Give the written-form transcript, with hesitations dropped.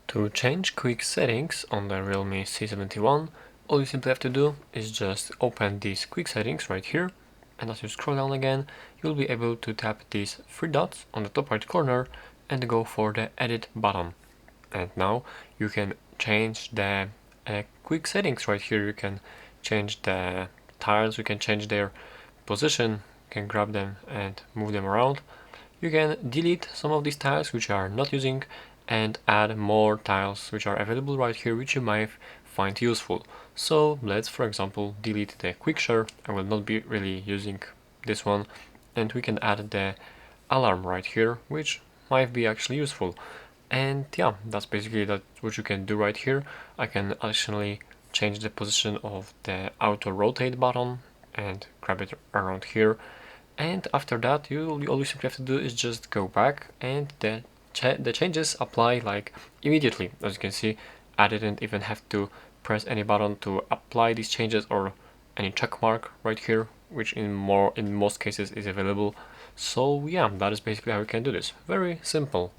To change quick settings on the Realme C71, all you simply have to do is just open these quick settings right here, and as you scroll down again, you'll be able to tap these three dots on the top right corner and go for the edit button. And now you can change the quick settings right here. You can change the tiles, you can change their position, you can grab them and move them around. You can delete some of these tiles which you are not using and add more tiles which are available right here which you might find useful. So let's, for example, delete the quick share. I will not be really using this one, and we can add the alarm right here which might be actually useful. And yeah, that's basically what you can do right here. I can actually change the position of the auto rotate button and grab it around here. And after that, all you simply have to do is just go back, and the changes apply like immediately. As you can see, I didn't even have to press any button to apply these changes or any check mark right here, which in most cases is available. So yeah, that is basically how you can do this. Very simple.